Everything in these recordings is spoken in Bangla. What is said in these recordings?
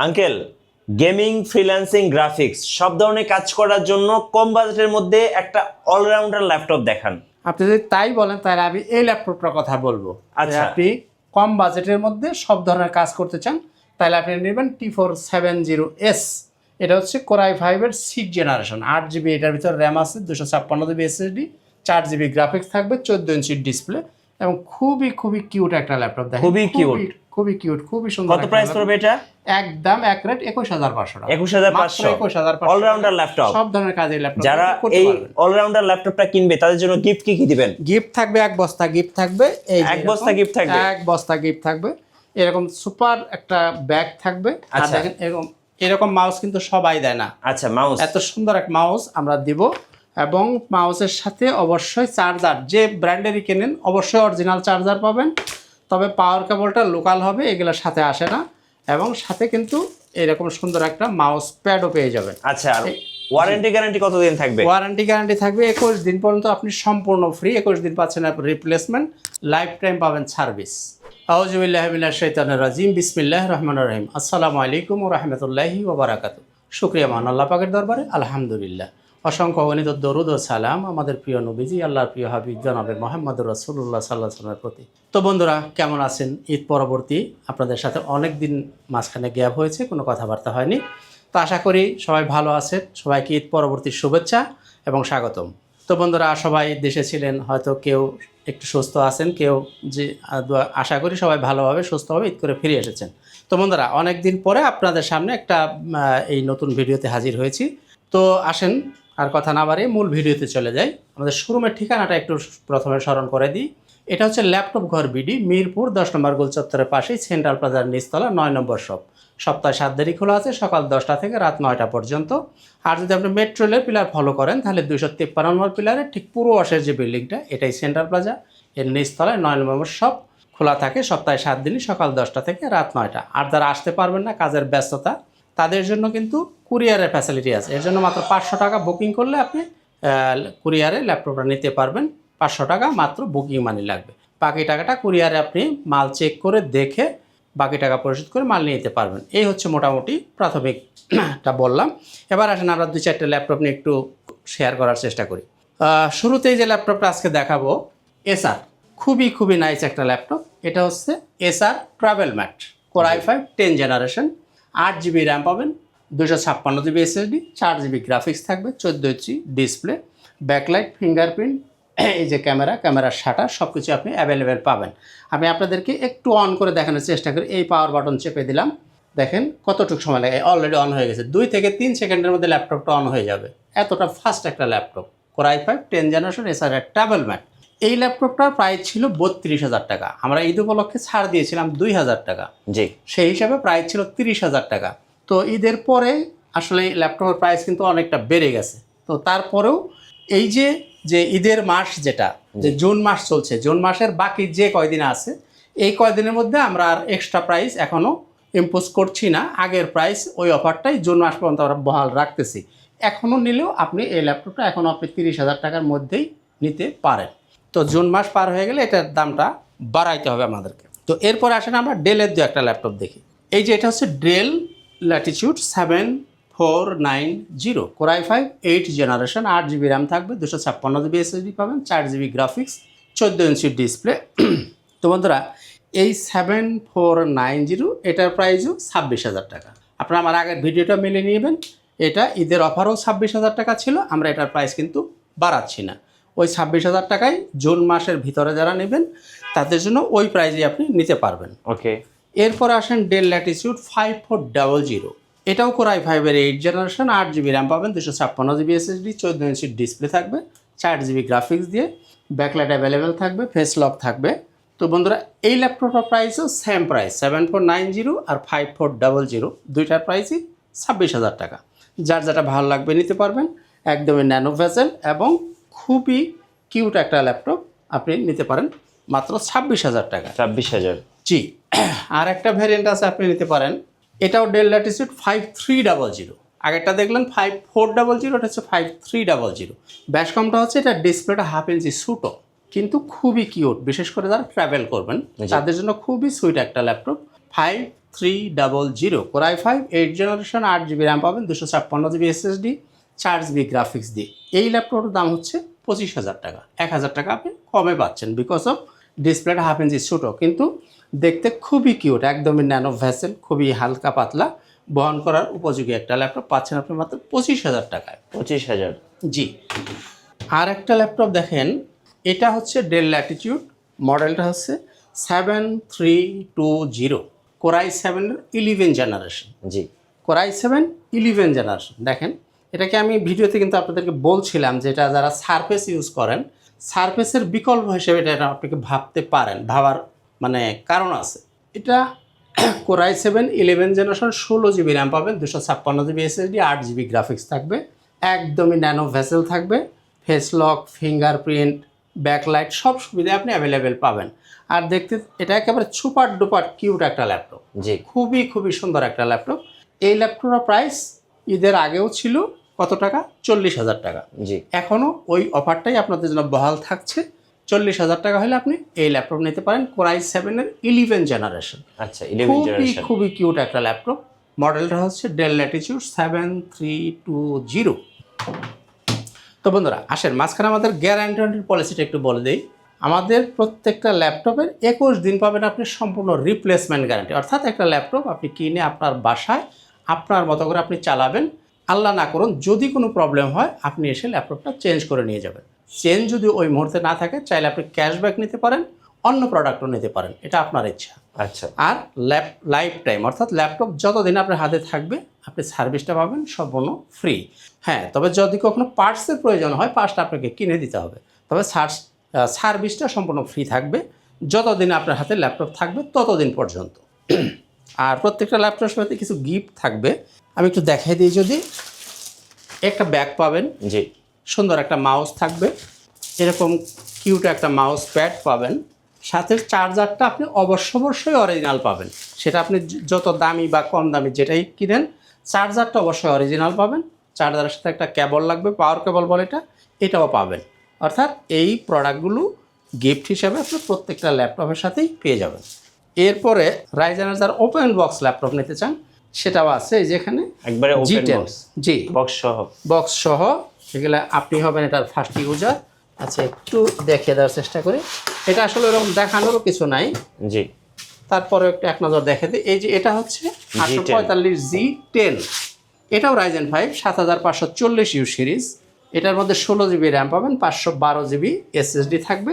আঙ্কেল, গেমিং, ফ্রিল্যান্সিং, গ্রাফিক্স সব ধরনের কাজ করার জন্য কম বাজেটের মধ্যে একটা অলরাউন্ডার ল্যাপটপ দেখান। আপনি যদি তাই বলেন তাহলে আমি এই ল্যাপটপটার কথা বলবো। আচ্ছা। আপনি কম বাজেটের মধ্যে সব ধরনের কাজ করতে চান তাহলে আপনি নেবেন T470S। এটা হচ্ছে Core i5-এর 6th জেনারেশন, 8GB এটার ভিতরে র্যাম আছে, 256GB SSD, 4GB গ্রাফিক্স থাকবে, 14 ইঞ্চি ডিসপ্লে এবং খুবই খুবই কিউট একটা ল্যাপটপ। দেখেন খুবই কিউট, খুবই কিউট, খুবই সুন্দর। কত প্রাইস পড়বে এটা? একদম এক রেট 21500 টাকা। 21500 21500 অলরাউন্ডার ল্যাপটপ। সব ধরনের কাজের ল্যাপটপ যারা এই অলরাউন্ডার ল্যাপটপটা কিনবে তাদের জন্য গিফট কি দিবেন? গিফট থাকবে, এক বস্তা গিফট থাকবে। এই এক বস্তা গিফট থাকবে? এক বস্তা গিফট থাকবে। এরকম সুপার একটা ব্যাগ থাকবে। আর দেখেন এরকম মাউস কিন্তু সবাই দেয় না। আচ্ছা, মাউস, এত সুন্দর এক মাউস আমরা দিব। এবং মাউসের সাথে অবশ্যই চার্জার, যে ব্র্যান্ডেরই কেনেন অবশ্যই অরিজিনাল চার্জার পাবেন, তবে পাওয়ার কেবলটা লোকাল হবে, এগুলোর সাথে আসে না। এবং সাথে কিন্তু এরকম সুন্দর একটা মাউস প্যাডও পেয়ে যাবেন। আচ্ছা, ওয়ারেন্টি গ্যারান্টি কতদিন থাকবে? ওয়ারেন্টি গ্যারান্টি থাকবে 21 দিন পর্যন্ত, আপনি সম্পূর্ণ ফ্রি। 21 দিন পাচ্ছেন রিপ্লেসমেন্ট, লাইফ টাইম পাবেন সার্ভিস। আউযু বিল্লাহি মিনাশ শাইতানির রাজিম, বিসমিল্লাহির রহমানির রহিম। আসসালামু আলাইকুম ওয়া রাহমাতুল্লাহি ওয়া বারাকাতুহু। শুকরিয়া মহান আল্লাহ পাকের দরবারে, আলহামদুলিল্লাহ। অসংখ্য অগণিত দরুদ ও সালাম আমাদের প্রিয় নবীজি আল্লাহর প্রিয় হাবিব জনাবে মুহাম্মদুর রাসূলুল্লাহ সাল্লাল্লাহু আলাইহি ওয়াসাল্লামের প্রতি। তো বন্ধুরা, কেমন আছেন? ঈদ পরবর্তী আপনাদের সাথে অনেক দিন মাঝখানে গ্যাপ হয়েছে, কোনো কথাবার্তা হয়নি। তো আশা করি সবাই ভালো আছেন। সবাইকে ঈদ পরবর্তী শুভেচ্ছা এবং স্বাগতম। তো বন্ধুরা, সবাই দেশে ছিলেন, হয়তো কেউ একটু সুস্থ আছেন, কেউ যে আশা করি সবাই ভালোভাবে সুস্থভাবে ঈদ করে ফিরে এসেছেন। তো বন্ধুরা, অনেক দিন পরে আপনাদের সামনে একটা এই নতুন ভিডিওতে হাজির হয়েছি। তো আসেন আর কথা না বাড়িয়ে মূল ভিডিওতে চলে যাই। আমাদের শোরুমের ঠিকানাটা একটু প্রথমে স্মরণ করে দিই। এটা হচ্ছে ল্যাপটপ ঘর বিডি, মিরপুর 10 নম্বর গোল চত্বরের পাশেই সেন্ট্রাল প্লাজার নিচতলা 9 নম্বর শপ। সপ্তাহে 7 দিনই খোলা আছে, সকাল 10টা থেকে রাত 9টা পর্যন্ত। আর যদি আপনি মেট্রো রেলের পিলার ফলো করেন তাহলে 253 নম্বর পিলারের ঠিক পূর্ব পাশের যে বিল্ডিংটা, এটাই সেন্ট্রাল প্লাজা, এর নিচতলায় 9 নম্বর শপ খোলা থাকে সপ্তাহে 7 দিনই সকাল 10টা থেকে রাত 9টা। আর যারা আসতে পারবেন না, কাজের ব্যস্ততা, তাদের জন্য কিন্তু কুরিয়ারের ফ্যাসিলিটি আছে। এর জন্য মাত্র 500 টাকা বুকিং করলে আপনি কুরিয়ারে ল্যাপটপটা নিতে পারবেন। 500 টাকা মাত্র বুকিং মানি লাগবে। বাকি টাকাটা কুরিয়ারে আপনি মাল চেক করে দেখে বাকি টাকা পরিশোধ করে মাল নিয়ে নিতে পারবেন। এই হচ্ছে মোটামুটি প্রাথমিকটা বললাম। এবার আসেন আমরা 2-4টা ল্যাপটপ নিয়ে একটু শেয়ার করার চেষ্টা করি। শুরুতেই যে ল্যাপটপটা আজকে দেখাবো, এসার, খুবই খুবই নাইস একটা ল্যাপটপ। এটা হচ্ছে Acer TravelMate, Core i5 10 generation, 8GB RAM পাবেন, 256GB SSD, 4GB গ্রাফিক্স থাকবে, 14 ইঞ্চি ডিসপ্লে, ব্যাকলাইট, ফিঙ্গারপ্রিন্ট, এই যে ক্যামেরার শাটার, সব কিছু আপনি অ্যাভেলেবেল পাবেন। আমি আপনাদেরকে একটু অন করে দেখানোর চেষ্টা করি। এই পাওয়ার বাটন চেপে দিলাম, দেখেন কতটুকু সময় লাগে, অলরেডি অন হয়ে গেছে। 2 থেকে 3 সেকেন্ডের মধ্যে ল্যাপটপটা অন হয়ে যাবে, এতটা ফাস্ট একটা ল্যাপটপ। Core i5 10 জেনারেশন এসার ট্রাভেল ম্যাট। এই ল্যাপটপটার প্রাইস ছিল 32,000 টাকা। আমরা ঈদ উপলক্ষে ছাড় দিয়েছিলাম 2,000 টাকা, জি, সেই হিসাবে প্রাইস ছিল 30,000 টাকা। তো ঈদের পরে আসলে ল্যাপটপের প্রাইস কিন্তু অনেকটা বেড়ে গেছে। তো তারপরেও এই যে ঈদের মাস, যেটা যে জুন মাস চলছে, জুন মাসের বাকি যে কয়দিন আছে, এই কয়দিনের মধ্যে আমরা আর এক্সট্রা প্রাইস এখনও ইম্পোজ করছি না। আগের প্রাইস ওই অফারটাই জুন মাস পর্যন্ত আমরা বহাল রাখতেছি। এখনও নিলেও আপনি এই ল্যাপটপটা এখনও আপনি 30,000 টাকার মধ্যেই নিতে পারেন। তো জুন মাস পার হয়ে গেলে এটার দামটা বাড়াইতে হবে আমাদেরকে। তো এরপরে আসেন আমরা ডেলের 2-একটা ল্যাপটপ দেখি। এই যে এটা হচ্ছে del Latitude 7490, Core i5 8 generation, 8GB RAM থাকবে, 256GB SSD পাবেন, 4GB গ্রাফিক্স, 14 ইঞ্চি ডিসপ্লে। তো বন্ধুরা, এই 7490 এটার প্রাইসও 26,000 টাকা। আপনারা আমার আগের ভিডিওটা মিলে নেবেন। এটা ঈদের অফারও 26,000 টাকা ছিল, আমরা এটার প্রাইস কিন্তু বাড়াচ্ছি না। ওই 26,000 টাকায় জুন মাসের ভিতরে যারা নেবেন তাদের জন্য ওই প্রাইজে আপনি নিতে পারবেন। ওকে। এরপর আসেন ডেল ল্যাটিটিউড 5400। এটাও Core i5-এর 8 জেনারেশন, 8GB র্যাম পাবেন, 256GB SSD, 14 ইঞ্চি ডিসপ্লে থাকবে, 4GB গ্রাফিক্স দিয়ে, ব্যাকলাইট অ্যাভেলেবেল থাকবে, ফেস লক থাকবে। তো বন্ধুরা, এই ল্যাপটপটার প্রাইসও সেম প্রাইস, 7490 আর 5400, দুইটার প্রাইসই 26,000 টাকা। যার যেটা ভালো লাগবে নিতে পারবেন। একদমই ন্যানো ভেসেল এবং খুবই কিউট একটা ল্যাপটপ, আপনি নিতে পারেন মাত্র 26,000 টাকা। 26,000, জি। আর একটা ভ্যারিয়েন্ট আছে, আপনি নিতে পারেন, এটাও ডেল ল্যাটিটিউড 5300। আগেরটা দেখলেন 5400, এটা হচ্ছে 5300। ব্যাসকমটা হচ্ছে এটা ডিসপ্লেটা 1/2 ইঞ্চি ছোটো, কিন্তু খুবই কিউট। বিশেষ করে যারা ট্রাভেল করবেন তাদের জন্য খুবই সুইট একটা laptop. 7300 core i5 8 generation 8 GB RAM পাবেন, 256 GB SSD, 4 GB গ্রাফিক্স দিয়ে। এই ল্যাপটপটার দাম হচ্ছে 25,000 টাকা। 1,000 টাকা আপনি কমে পাচ্ছেন বিকজ অফ ডিসপ্লেটা 1/2 ইঞ্চি ছোটো, কিন্তু দেখতে খুবই কিউট, একদমই ন্যানো ভেসেল, খুবই হালকা পাতলা, বহন করার উপযোগী একটা ল্যাপটপ পাচ্ছেন আপনি মাত্র 25,000 টাকায়। 25,000। জি। আর একটা ল্যাপটপ দেখেন, এটা হচ্ছে ডেল ল্যাটিটিউড, মডেলটা হচ্ছে 7320, কোর i7 11 জেনারেশন। জি। Core i7 11 generation. দেখেন, এটাকে আমি ভিডিওতে কিন্তু আপনাদেরকে বলছিলাম যে এটা যারা সারফেস ইউজ করেন, সারফেসের বিকল্প হিসেবে এটা আপনাকে ভাবতে পারেন, ভাবার মানে কারণ আছে। এটা core i7 11 generation, 16 GB RAM পাবেন, 256 GB SSD, 8 GB গ্রাফিক্স থাকবে, একদমই ন্যানো ভেসেল থাকবে, ফেস লক, ফিঙ্গারপ্রিন্ট, ব্যাকলাইট সব সুবিধা আপনি অ্যাভেলেবেল পাবেন। আর দেখতে এটা একেবারে সুপার ডুপার কিউট একটা ল্যাপটপ, জি। খুবই খুবই সুন্দর একটা ল্যাপটপ। এই ল্যাপটপের প্রাইস ঈদের আগেও ছিল কত টাকা? 40,000 টাকা। জি। এখনও ওই অফারটাই আপনাদের জন্য বহাল থাকছে। 40,000 টাকা হলে আপনি এই ল্যাপটপ নিতে পারেন, কোর i7 11 জেনারেশন। আচ্ছা, 11 খুবই জেনারেশন। খুবই কিউট একটা ল্যাপটপ। মডেলটা হচ্ছে ডেল ল্যাটিটিউড 7320। তো বন্ধুরা আসেন, মাঝখানে আমাদের গ্যারান্টি পলিসিটা একটু বলে দিই। আমাদের প্রত্যেকটা ল্যাপটপের 21 দিন পাবেন আপনি সম্পূর্ণ রিপ্লেসমেন্ট গ্যারান্টি। অর্থাৎ একটা ল্যাপটপ আপনি কিনে আপনার বাসায় আপনার মতো করে আপনি চালাবেন, আল্লাহ না করুন যদি কোনো প্রবলেম হয় আপনি এসে ল্যাপটপটা চেঞ্জ করে নিয়ে যাবেন। চেঞ্জ যদি ওই মুহূর্তে না থাকে, চাইলে আপনি ক্যাশব্যাক নিতে পারেন, অন্য প্রোডাক্টও নিতে পারেন, এটা আপনার ইচ্ছা। আচ্ছা। আর লাইফ টাইম অর্থাৎ ল্যাপটপ যতদিন আপনার হাতে থাকবে আপনি সার্ভিসটা পাবেন সম্পূর্ণ ফ্রি। হ্যাঁ, তবে যদি কখনো পার্টসের প্রয়োজন হয়, পার্টসটা আপনাকে কিনে দিতে হবে, তবে সার্ভিসটা সম্পূর্ণ ফ্রি থাকবে যতদিন আপনার হাতে ল্যাপটপ থাকবে ততদিন পর্যন্ত। আর প্রত্যেকটা ল্যাপটপের সাথে কিছু গিফট থাকবে, আমি একটু দেখাই দিই। যদি একটা ব্যাগ পাবেন, জি। সুন্দর একটা মাউস থাকবে, এরকম কিউট একটা মাউস প্যাড পাবেন, সাথে চার্জারটা আপনি অবশ্যই অরিজিনাল পাবেন। সেটা আপনি যত দামি বা কম দামি যেটাই কিনেন, চার্জারটা অবশ্যই অরিজিনাল পাবেন। চার্জারের সাথে একটা কেবল লাগবে, পাওয়ার কেবল বলে এটাও পাবেন। অর্থাৎ এই প্রোডাক্টগুলো গিফট হিসাবে আপনি প্রত্যেকটা ল্যাপটপের সাথেই পেয়ে যাবেন। এরপরে রাইজেনের যারা ওপেন বক্স ল্যাপটপ নিতে চান সেটাও আছে, এই যেখানে একবারে ওপেন G10 বক্স। জি, বক্স সহ সেগুলো আপনি হবেন এটার ফার্স্ট ইউজার। আচ্ছা, একটু দেখিয়ে দেওয়ার চেষ্টা করি। এটা আসলে এরকম দেখানোরও কিছু নাই, জি। তারপরে একটু এক নজর দেখে দিই। এই যে এটা হচ্ছে 845 G10, এটাও রাইজেন 5 7540 ইউ সিরিজ। এটার মধ্যে 16 GB র্যাম পাবেন, 512 GB SSD থাকবে,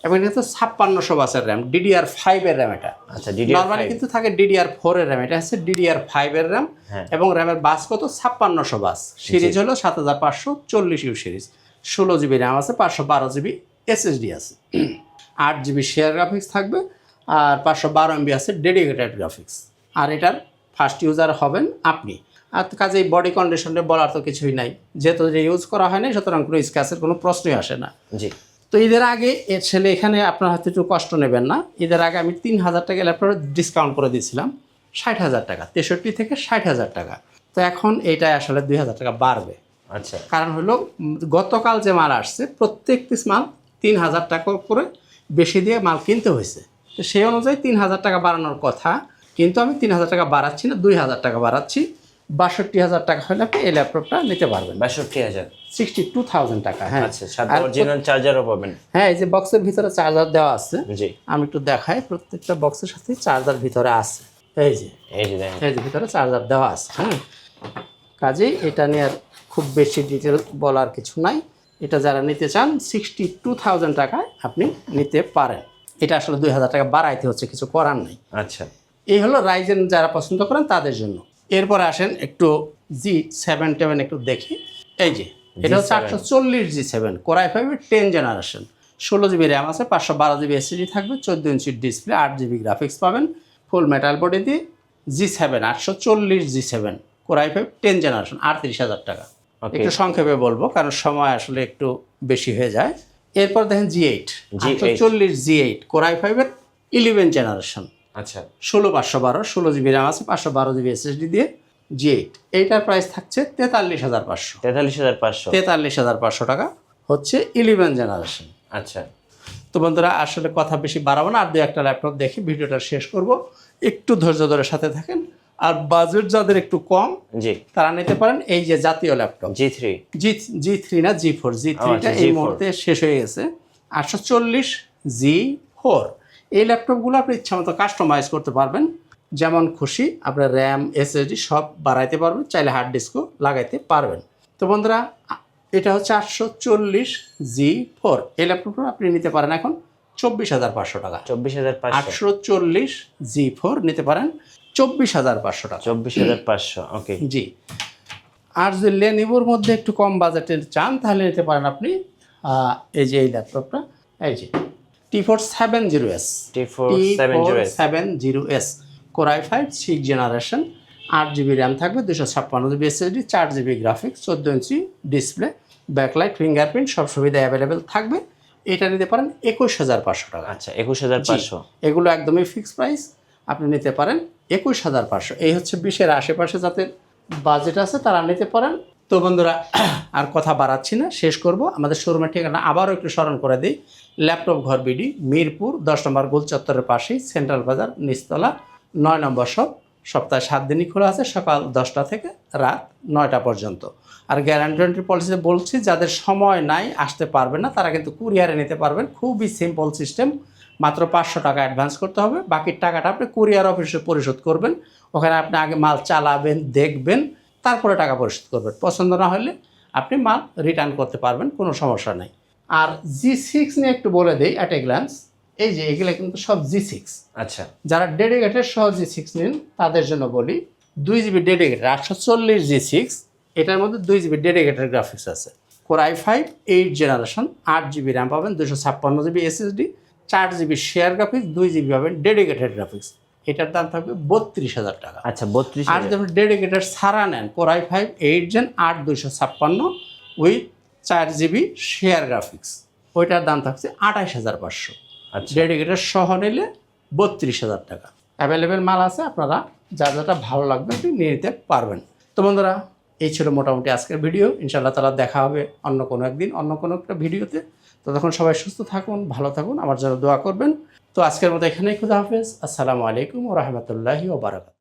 এবং এটা হচ্ছে 5600 বাসের র্যাম, DDR5 এর র্যাম। এটা আচ্ছা, নর্মালি কিন্তু থাকে DDR4 এর র্যাম, এটা হচ্ছে DDR5 এর র্যাম। এবং র্যামের বাস কত? 5600 বাস। সিরিজ হলো 7540 ইউ সিরিজ, 16 GB র্যাম আছে, 512 GB SSD আছে, 8 GB শেয়ার গ্রাফিক্স থাকবে, আর 512 MB আছে ডেডিকেটেড গ্রাফিক্স। আর এটার ফার্স্ট ইউজার হবেন আপনি। আর কাজেই বডি কন্ডিশনে বলার তো কিছুই নাই, যেহেতু ইউজ করা হয় না, সুতরাং কোনো স্ক্র্যাচের কোনো প্রশ্নই আসে না। জি। তো ঈদের আগে এর ছেলে এখানে আপনার হাতে একটু কষ্ট নেবেন না। ঈদের আগে আমি 3,000 টাকা ল্যাপটপে ডিসকাউন্ট করে দিয়েছিলাম, 60,000 টাকা, 63 থেকে 60,000 টাকা। তো এখন এইটা আসলে 2,000 টাকা বাড়বে। আচ্ছা। কারণ হলো গতকাল যে মাল আসছে প্রত্যেক পিস মাল 3,000 টাকা করে বেশি দিয়ে মাল কিনতে হয়েছে। তো সেই অনুযায়ী 3,000 টাকা বাড়ানোর কথা, কিন্তু আমি 3,000 টাকা বাড়াচ্ছি না, 2,000 টাকা বাড়াচ্ছি। 62,000 টাকা হলে আপনি এই ল্যাপটপটা নিতে পারবেন। 62,000, 62,000 টাকা। হ্যাঁ, আচ্ছা, সাথে অরিজিনাল চার্জারও পাবেন। হ্যাঁ, এই যে বক্সের ভিতরে চার্জার দেওয়া আছে, জি। আমি একটু দেখাই। প্রত্যেকটা বক্সের সাথে চার্জার ভিতরে আছে, এই যে দেখেন, এই যে ভিতরে চার্জার দেওয়া আছে। হ্যাঁ, কাজেই এটা নিয়ে আর খুব বেশি ডিটেল বলার কিছু নাই। এটা যারা নিতে চান 62,000 টাকায় আপনি নিতে পারেন। এটা আসলে 2,000 টাকা বাড়াইতে হচ্ছে, কিছু করার নেই। আচ্ছা। এই হলো রাইজেন যারা পছন্দ করেন তাদের জন্য। এরপর আসেন একটু G7 একটু দেখি। এই যে এটা হচ্ছে 840 G7, core i5 10 generation, 16 GB RAM আছে, 512 GB SSD থাকবে, 14 ইঞ্চির ডিসপ্লে, 8 GB গ্রাফিক্স পাবেন, ফুল মেটাল বডি দিয়ে। G7 840 G7 core i5 10 generation, 38,000 টাকা। একটু সংক্ষেপে বলবো কারণ সময় আসলে একটু বেশি হয়ে যায়। এরপর দেখেন G8 840 G8 core i5 11 generation, আচ্ছা, 16,512, 16 GB র্যাম আছে, 512 GB SSD দিয়ে G8। এইটার প্রাইস থাকছে 43,500। 43,500 টাকা হচ্ছে 11 জেনারেশন। আচ্ছা। তো বন্ধুরা আসলে কথা বেশি বাড়াবো না, আর দু একটা ল্যাপটপ দেখি ভিডিওটা শেষ করব। একটু ধৈর্য ধরে সাথে থাকেন। আর বাজেট যাদের একটু কম জি, তারা নিতে পারেন এই যে জাতীয় ল্যাপটপ G3 জি3 না জি4, জি3টা আচ্ছা, এই G4 মুহূর্তে শেষ হয়ে গেছে। 840G4 এই ল্যাপটপগুলো আপনি ইচ্ছামতো কাস্টমাইজ করতে পারবেন, যেমন খুশি আপনার র্যাম এসএসডি সব বাড়াইতে পারবেন, চাইলে হার্ড ডিস্কও লাগাইতে পারবেন। তো বন্ধুরা এটা হচ্ছে 840G4 এই ল্যাপটপটা আপনি নিতে পারেন এখন 24,500 টাকা। 24,500 840G4 নিতে পারেন 24,500 টাকা। 24,500 ওকে। জি। আর যদি লেনোভোর মধ্যে একটু কম বাজেটের চান তাহলে নিতে পারেন আপনি এই যে এই ল্যাপটপটা, এই যে T470S T470S Core i5 6 generation, 8GB RAM থাকবে, 256GB SSD, 4GB graphics, 14 inch display, backlight, fingerprint সব সুবিধা অ্যাভেলেবেল থাকবে। এটা নিতে পারেন 21,500 টাকা। আচ্ছা 21,500 এগুলো একদমই ফিক্সড প্রাইস, আপনি নিতে পারেন 21,500। এই হচ্ছে 20-এর আশেপাশে যাদের বাজেট আছে তারা নিতে পারেন। তো বন্ধুরা আর কথা বাড়াচ্ছি না, শেষ করব। আমাদের শোরুমের ঠিকানা আবারও একটু স্মরণ করে দিই, ল্যাপটপ ঘর বিডি, মিরপুর 10 নম্বর গোল চত্বরের পাশেই, সেন্ট্রাল বাজার, নিচতলা, 9 নম্বর শপ। সপ্তাহে 7 দিনই খোলা আছে, সকাল 10টা থেকে রাত 9টা পর্যন্ত। আর গ্যারান্টি পলিসিতে বলছি যাদের সময় নাই আসতে পারবে না তারা কিন্তু কুরিয়ারে নিতে পারবেন। খুবই সিম্পল সিস্টেম, মাত্র 500 টাকা অ্যাডভান্স করতে হবে, বাকি টাকাটা আপনি কুরিয়ার অফিসে পরিশোধ করবেন। ওখানে আপনি আগে মাল চালাবেন, দেখবেন, তারপরে টাকা পরিশোধ করবেন। পছন্দ না হলে আপনি মাল রিটার্ন করতে পারবেন, কোনো সমস্যা নেই। আর G6 নিয়ে একটু বলে দেই অ্যাট এ গ্ল্যান্স, এই যে এগুলো কিন্তু সব G6। আচ্ছা যারা ডেডিকেটেড সহ G6 নিন তাদের জন্য বলি, 2GB ডেডিকেটেড 840G6, এটার মধ্যে 2GB ডেডিকেটেড গ্রাফিক্স আছে। Core i5 8 generation, 8GB RAM পাবেন, 256GB SSD, 4GB share graphics, 2GB পাবেন ডেডিকেটেড গ্রাফিক্স। এটার দাম থাকবে 32,000 টাকা। আচ্ছা 32,000। আর যদি আপনি ডেডিকেটেড সারা নেন, Core i5 8 gen 8256 with 4GB share graphics, ওইটার দাম থাকছে 28,500। আচ্ছা ডেডিকেটেড সহ নিলে 32,000 টাকা। অ্যাভেলেবেল মাল আছে, আপনারা যা যেটা ভালো লাগবে আপনি নিয়ে নিতে পারবেন। তো বন্ধুরা এই ছিল মোটামুটি আজকের ভিডিও। ইনশাআল্লাহ তাআলা দেখা হবে অন্য কোনো একদিন অন্য কোনো একটা ভিডিওতে। ততক্ষণ সবাই সুস্থ থাকুন, ভালো থাকুন, আমার জন্য দোয়া করবেন। তো আজকের মতো এখানেই, খুদা হাফেজ, আসসালামু আলাইকুম ওয়া রাহমাতুল্লাহি ওয়া বারাকাতুহু।